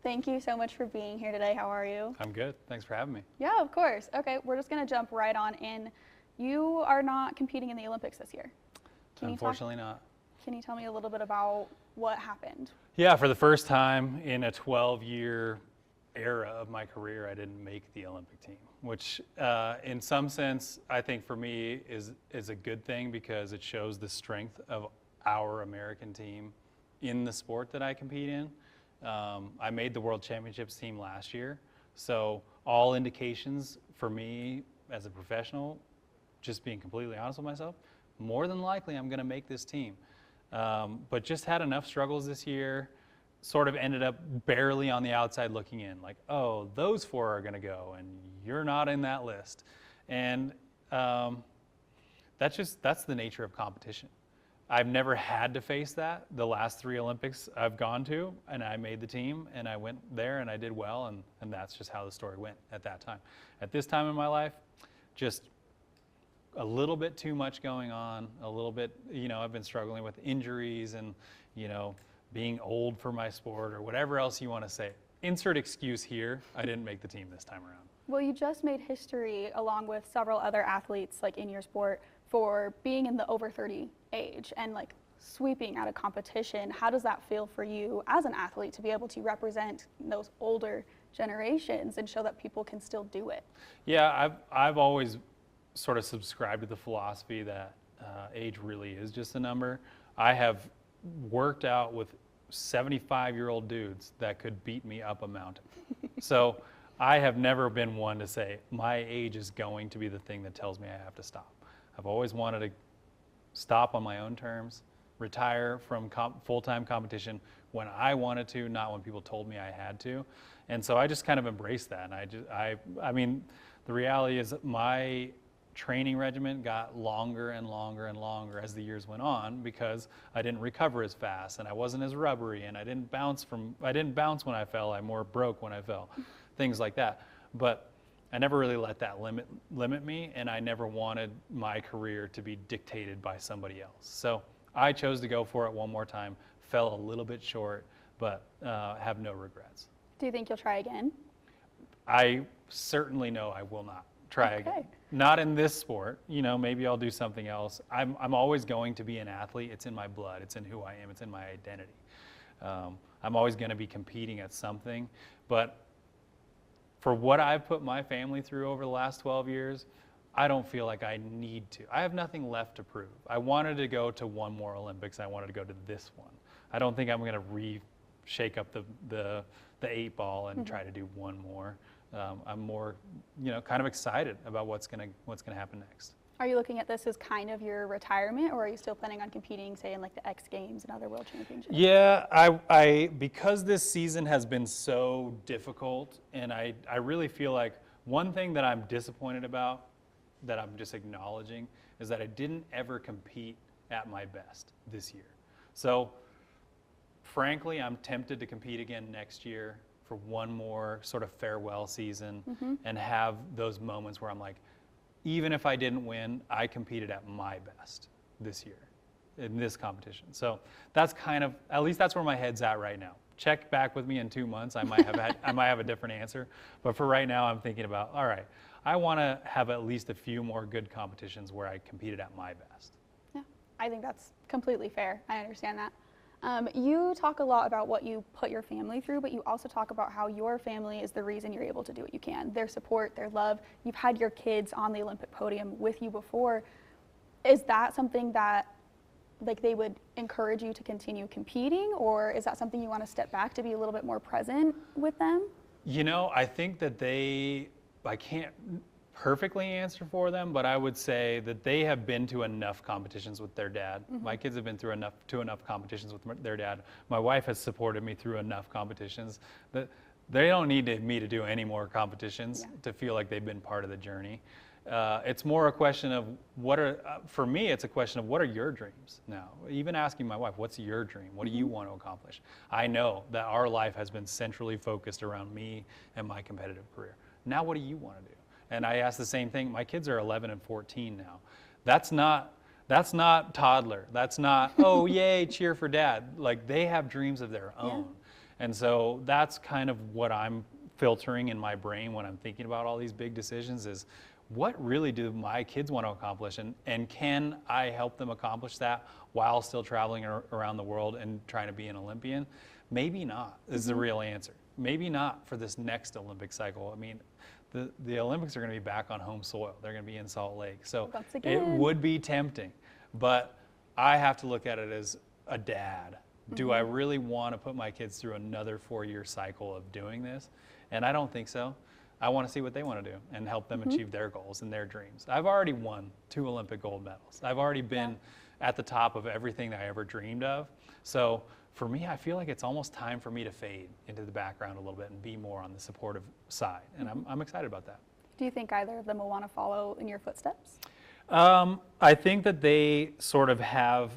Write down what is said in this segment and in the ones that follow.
thank you so much for being here today. How are you? I'm good. Thanks for having me. Yeah, of course. Okay, we're just going to jump right on in. You are not competing in the Olympics this year. Unfortunately not. Can you tell me a little bit about what happened? Yeah, for the first time in a 12-year era of my career, I didn't make the Olympic team, which in some sense, I think for me is a good thing because it shows the strength of our American team in the sport that I compete in. I made the World Championships team last year, so all indications for me as a professional, just being completely honest with myself, more than likely I'm going to make this team. But just had enough struggles this year, sort of ended up barely on the outside looking in, like, oh, those 4 are going to go and you're not in that list. And that's the nature of competition. I've never had to face that. The last 3 Olympics I've gone to, and I made the team, and I went there and I did well, and that's just how the story went at that time. At this time in my life, just a little bit too much going on, a little bit, I've been struggling with injuries and, being old for my sport or whatever else you want to say. Insert excuse here, I didn't make the team this time around. Well, you just made history along with several other athletes like in your sport for being in the over 30 age and like sweeping at a competition. How does that feel for you as an athlete to be able to represent those older generations and show that people can still do it? Yeah, I've always sort of subscribed to the philosophy that age really is just a number. I have worked out with 75-year-old dudes that could beat me up a mountain. So I have never been one to say my age is going to be the thing that tells me I have to stop. I've always wanted to stop on my own terms, retire from full-time competition when I wanted to, not when people told me I had to. And so I just kind of embraced that. And I mean, the reality is my training regimen got longer and longer and longer as the years went on because I didn't recover as fast and I wasn't as rubbery and I didn't bounce when I fell, I more broke when I fell, things like that. But I never really let that limit me, and I never wanted my career to be dictated by somebody else. So I chose to go for it one more time, fell a little bit short, but have no regrets. Do you think you'll try again? I certainly know I will not try again. Not in this sport. Maybe I'll do something else. I'm always going to be an athlete. It's in my blood. It's in who I am. It's in my identity. I'm always going to be competing at something. But for what I've put my family through over the last 12 years, I don't feel like I need to. I have nothing left to prove. I wanted to go to one more Olympics. I wanted to go to this one. I don't think I'm going to shake up the 8 ball and try to do one more. I'm more, kind of excited about what's gonna happen next. Are you looking at this as kind of your retirement, or are you still planning on competing, say, in like the X Games and other World Championships? Yeah, I because this season has been so difficult, and I really feel like one thing that I'm disappointed about, that I'm just acknowledging, is that I didn't ever compete at my best this year. So, frankly, I'm tempted to compete again next year for one more sort of farewell season and have those moments where I'm like, even if I didn't win, I competed at my best this year in this competition. So that's kind of, at least that's where my head's at right now. Check back with me in 2 months. I might have a different answer. But for right now, I'm thinking about, all right, I want to have at least a few more good competitions where I competed at my best. Yeah, I think that's completely fair. I understand that. You talk a lot about what you put your family through, but you also talk about how your family is the reason you're able to do what you can. Their support, their love. You've had your kids on the Olympic podium with you before. Is that something that like they would encourage you to continue competing, or is that something you want to step back to be a little bit more present with them? I think that I can't perfectly answer for them, but I would say that they have been to enough competitions with their dad. My kids have been through enough competitions with their dad. My wife has supported me through enough competitions that they don't need me to do any more competitions to feel like they've been part of the journey. It's more a question of for me, it's a question of what are your dreams now? Even asking my wife, what's your dream? What do you want to accomplish? I know that our life has been centrally focused around me and my competitive career. Now, what do you want to do? And I ask the same thing. My kids are 11 and 14 now. That's not toddler. That's not, oh, yay, cheer for dad. Like, they have dreams of their own. And so that's kind of what I'm filtering in my brain when I'm thinking about all these big decisions is what really do my kids want to accomplish, and can I help them accomplish that while still traveling around the world and trying to be an Olympian? Maybe not is the real answer. Maybe not for this next Olympic cycle. I mean, the Olympics are going to be back on home soil. They're going to be in Salt Lake. So Once it again. would be tempting, but I have to look at it as a dad. Do I really want to put my kids through another 4-year cycle of doing this? And I don't think so. I want to see what they want to do and help them achieve their goals and their dreams. I've already won 2 Olympic gold medals. I've already been at the top of everything that I ever dreamed of. So for me, I feel like it's almost time for me to fade into the background a little bit and be more on the supportive side. And I'm excited about that. Do you think either of them will want to follow in your footsteps? I think that they sort of have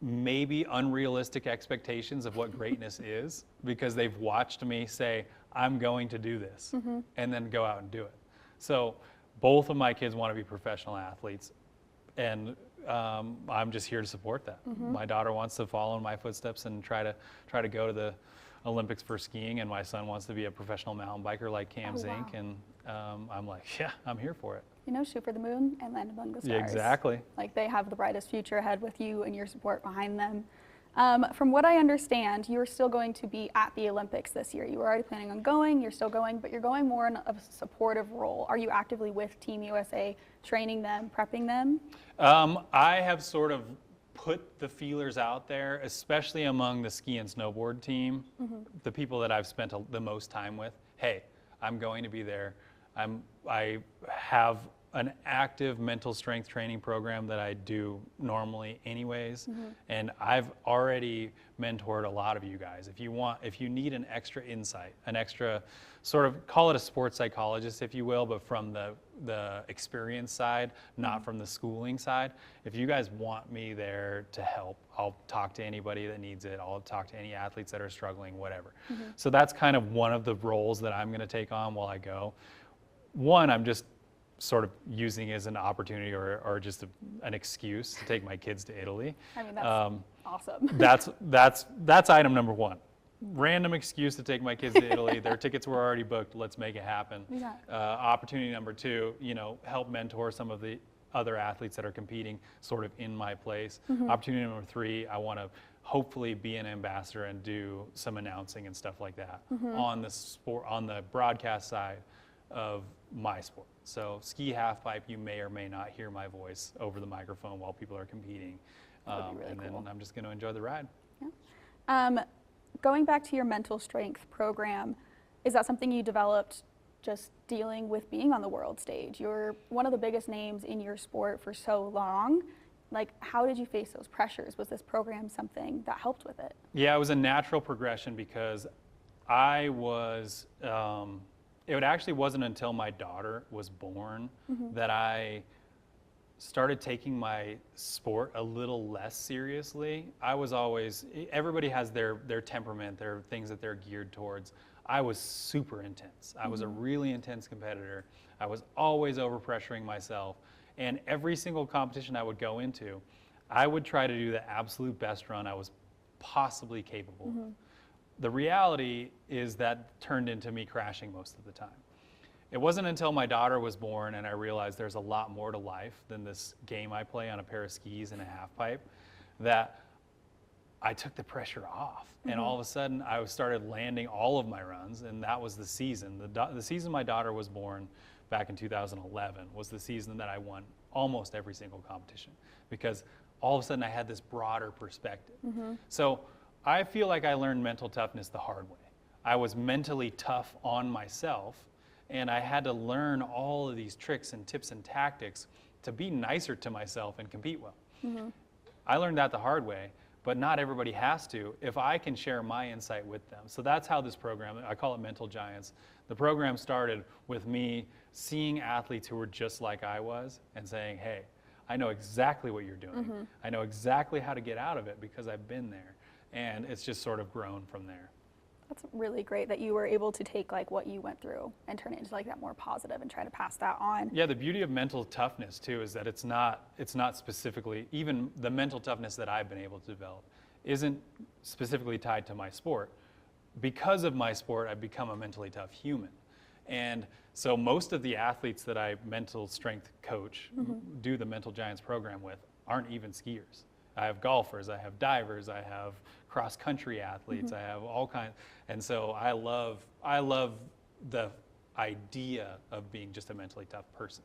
maybe unrealistic expectations of what greatness is, because they've watched me say, I'm going to do this, and then go out and do it. So both of my kids want to be professional athletes, and I'm just here to support that. My daughter wants to follow in my footsteps and try to go to the Olympics for skiing, and my son wants to be a professional mountain biker like Cam Zink, and I'm like, yeah, I'm here for it. You know, shoot for the moon and land among the stars. Yeah, exactly. Like, they have the brightest future ahead with you and your support behind them. From what I understand, you're still going to be at the Olympics this year. You were already planning on going, you're still going, but you're going more in a supportive role. Are you actively with Team USA, training them, prepping them? I have sort of put the feelers out there, especially among the ski and snowboard team, the people that I've spent the most time with. Hey, I'm going to be there. I have an active mental strength training program that I do normally anyways. And I've already mentored a lot of you guys. If you need an extra insight, an extra sort of, call it a sports psychologist, if you will, but from the experience side, not from the schooling side. If you guys want me there to help, I'll talk to anybody that needs it. I'll talk to any athletes that are struggling, whatever. So that's kind of one of the roles that I'm going to take on while I go. One, I'm just sort of using as an opportunity or just an excuse to take my kids to Italy. I mean, that's awesome. That's item number one. Random excuse to take my kids to Italy. Their tickets were already booked. Let's make it happen. Yeah. Opportunity number two, help mentor some of the other athletes that are competing sort of in my place. Opportunity number three, I want to hopefully be an ambassador and do some announcing and stuff like that on the broadcast side of my sport. So ski halfpipe, you may or may not hear my voice over the microphone while people are competing. That would be really and cool. then I'm just going to enjoy the ride. Yeah. Going back to your mental strength program, is that something you developed just dealing with being on the world stage? You're one of the biggest names in your sport for so long. Like, how did you face those pressures? Was this program something that helped with it? Yeah, it was a natural progression because I was, it actually wasn't until my daughter was born that I started taking my sport a little less seriously. I was always, everybody has their temperament, their things that they're geared towards. I was super intense. I was a really intense competitor. I was always overpressuring myself. And every single competition I would go into, I would try to do the absolute best run I was possibly capable of. The reality is that turned into me crashing most of the time. It wasn't until my daughter was born and I realized there's a lot more to life than this game I play on a pair of skis and a half pipe that I took the pressure off. And all of a sudden I started landing all of my runs, and that was the season. The season my daughter was born back in 2011 was the season that I won almost every single competition, because all of a sudden I had this broader perspective. So I feel like I learned mental toughness the hard way. I was mentally tough on myself, and I had to learn all of these tricks and tips and tactics to be nicer to myself and compete well. I learned that the hard way, but not everybody has to if I can share my insight with them. So that's how this program, I call it Mental Giants. The program started with me seeing athletes who were just like I was and saying, hey, I know exactly what you're doing. I know exactly how to get out of it because I've been there. And it's just sort of grown from there. That's really great that you were able to take like what you went through and turn it into like that more positive and try to pass that on. Yeah, the beauty of mental toughness too is that it's not specifically, even the mental toughness that I've been able to develop isn't specifically tied to my sport. because of my sport, I've become a mentally tough human. And so most of the athletes that I mental strength coach, do the Mental Giants program with, aren't even skiers. I have golfers, I have divers, I have cross country athletes, I have all kinds. And so I love the idea of being just a mentally tough person,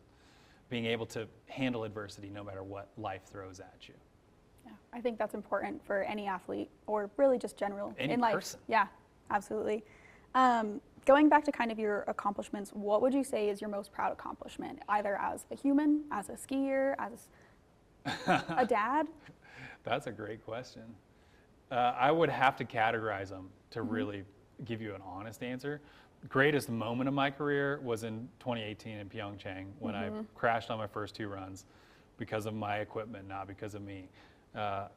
being able to handle adversity no matter what life throws at you. Yeah, I think that's important for any athlete, or really just general Any in life. person. Yeah, absolutely. Going back to kind of your accomplishments, what would you say is your most proud accomplishment, either as a human, as a skier, as a dad? That's a great question. I would have to categorize them to really give you an honest answer. Greatest moment of my career was in 2018 in Pyeongchang when I crashed on my first 2 runs because of my equipment, not because of me,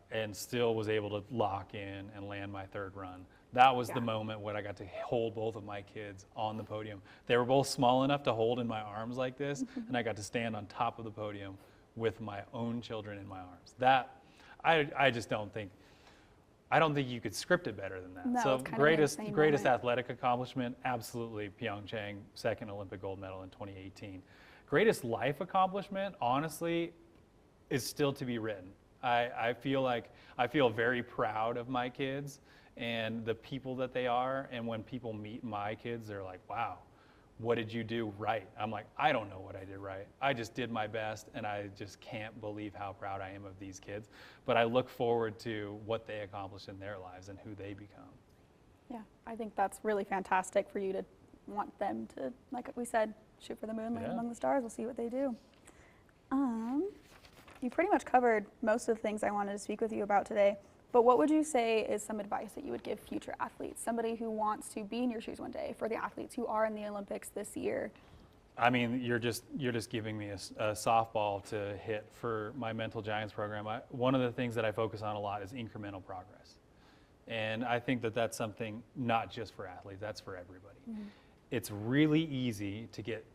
and still was able to lock in and land my 3rd run. That was the moment when I got to hold both of my kids on the podium. They were both small enough to hold in my arms like this, and I got to stand on top of the podium with my own children in my arms. That, I just don't think you could script it better than that. No, So it's kind of an greatest insane moment. moment. Athletic accomplishment, absolutely Pyeongchang, 2nd Olympic gold medal in 2018. Greatest life accomplishment, honestly, is still to be written. I feel very proud of my kids and the people that they are. And when people meet my kids, they're like, wow, what did you do right? I'm like, I don't know what I did right. I just did my best, and I just can't believe how proud I am of these kids. But I look forward to what they accomplish in their lives and who they become. Yeah, I think that's really fantastic for you to want them to, like we said, shoot for the moon, land Yeah. among the stars. We'll see what they do. You pretty much covered most of the things I wanted to speak with you about today. But what would you say is some advice that you would give future athletes, somebody who wants to be in your shoes one day, for the athletes who are in the Olympics this year? I mean, you're just giving me a softball to hit for my Mental Giants program. One of the things that I focus on a lot is incremental progress. And I think that that's something not just for athletes, that's for everybody. It's really easy to get,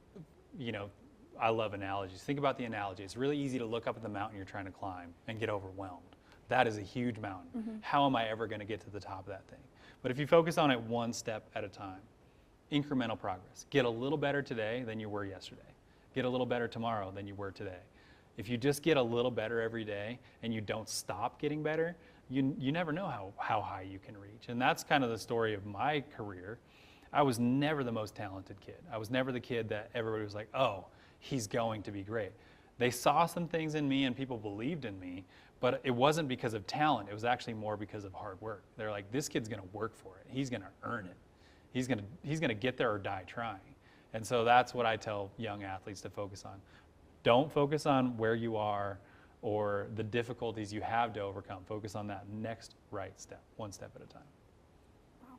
I love analogies. Think about the analogy. It's really easy to look up at the mountain you're trying to climb and get overwhelmed. That is a huge mountain. How am I ever going to get to the top of that thing? But if you focus on it one step at a time, incremental progress. Get a little better today than you were yesterday. Get a little better tomorrow than you were today. If you just get a little better every day and you don't stop getting better, you never know how high you can reach. And that's kind of the story of my career. I was never the most talented kid. I was never the kid that everybody was like, oh, he's going to be great. They saw some things in me and people believed in me, but it wasn't because of talent. It was actually more because of hard work. They're like, this kid's going to work for it. He's going to earn it. He's going to get there or die trying. And so that's what I tell young athletes to focus on. Don't focus on where you are or the difficulties you have to overcome. Focus on that next right step, one step at a time. Wow.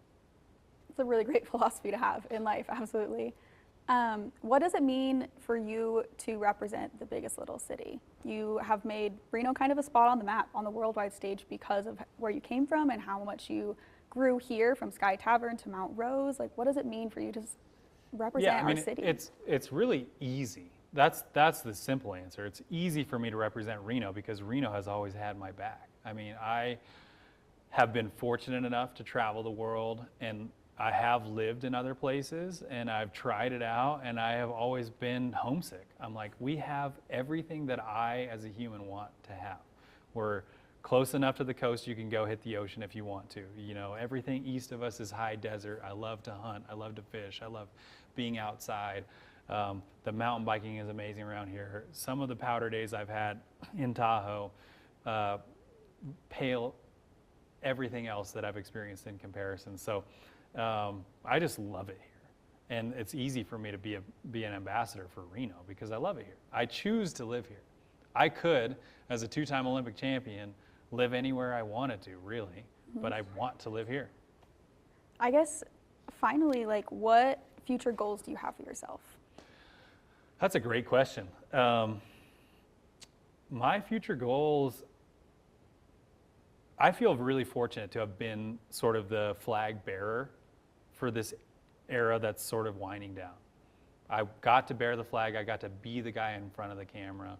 It's a really great philosophy to have in life, absolutely. What does it mean for you to represent the biggest little city? You have made Reno kind of a spot on the map on the worldwide stage because of where you came from and how much you grew here, from Sky Tavern to Mount Rose. Like, what does it mean for you to represent our city? It's really easy. That's the simple answer. It's easy for me to represent Reno because Reno has always had my back. I mean, I have been fortunate enough to travel the world, and I have lived in other places, and I've tried it out, and I have always been homesick. I'm like, we have everything that I as a human want to have. We're close enough to the coast you can go hit the ocean if you want to. Everything east of us is high desert. I love to hunt. I love to fish. I love being outside. The mountain biking is amazing around here. Some of the powder days I've had in Tahoe pale everything else that I've experienced in comparison. So I just love it here. And it's easy for me to be an ambassador for Reno because I love it here. I choose to live here. I could, as a 2-time Olympic champion, live anywhere I wanted to, really, but I want to live here. I guess, finally, like, what future goals do you have for yourself? That's a great question. My future goals, I feel really fortunate to have been sort of the flag bearer for this era that's sort of winding down. I got to bear the flag. I got to be the guy in front of the camera.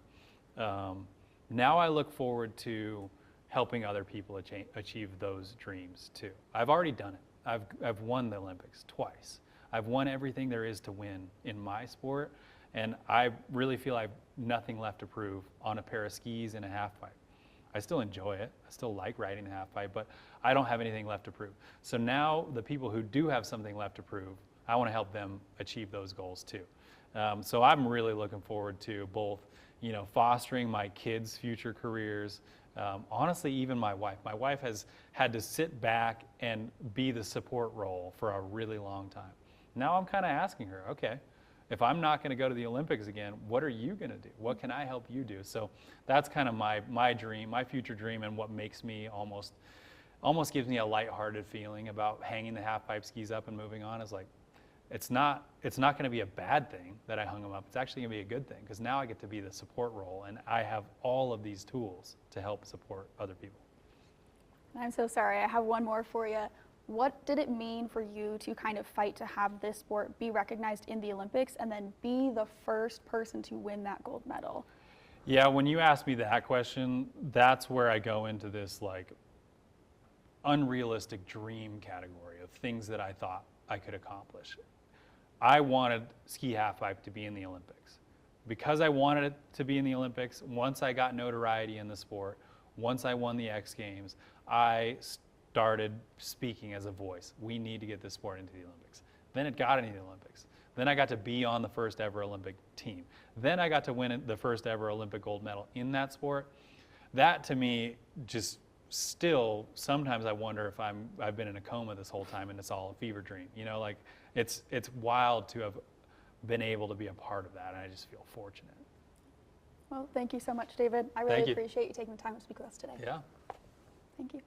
Now I look forward to helping other people achieve those dreams too. I've already done it. I've won the Olympics twice. I've won everything there is to win in my sport, and I really feel I have nothing left to prove on a pair of skis and a half pipe. I still enjoy it. I still like riding the half pipe, but I don't have anything left to prove. So now the people who do have something left to prove, I want to help them achieve those goals too. So I'm really looking forward to both, fostering my kids' future careers. Honestly, even my wife. My wife has had to sit back and be the support role for a really long time. Now I'm kind of asking her, okay, if I'm not going to go to the Olympics again, what are you going to do? What can I help you do? So that's kind of my dream, my future dream, and what makes me almost gives me a lighthearted feeling about hanging the half pipe skis up and moving on. Is like, it's not going to be a bad thing that I hung them up. It's actually going to be a good thing, because now I get to be the support role, and I have all of these tools to help support other people. I'm so sorry. I have one more for you. What did it mean for you to kind of fight to have this sport be recognized in the Olympics and then be the first person to win that gold medal? Yeah, when you ask me that question, that's where I go into this like unrealistic dream category of things that I thought I could accomplish. I wanted ski halfpipe to be in the Olympics. Because I wanted it to be in the Olympics, once I got notoriety in the sport, once I won the X Games, I started speaking as a voice. We need to get this sport into the Olympics. Then it got into the Olympics. Then I got to be on the first ever Olympic team. Then I got to win the first ever Olympic gold medal in that sport. That to me just still, sometimes I wonder if I've been in a coma this whole time and it's all a fever dream. Like it's wild to have been able to be a part of that, and I just feel fortunate. Well, thank you so much, David. I really appreciate you taking the time to speak with us today. Yeah. Thank you.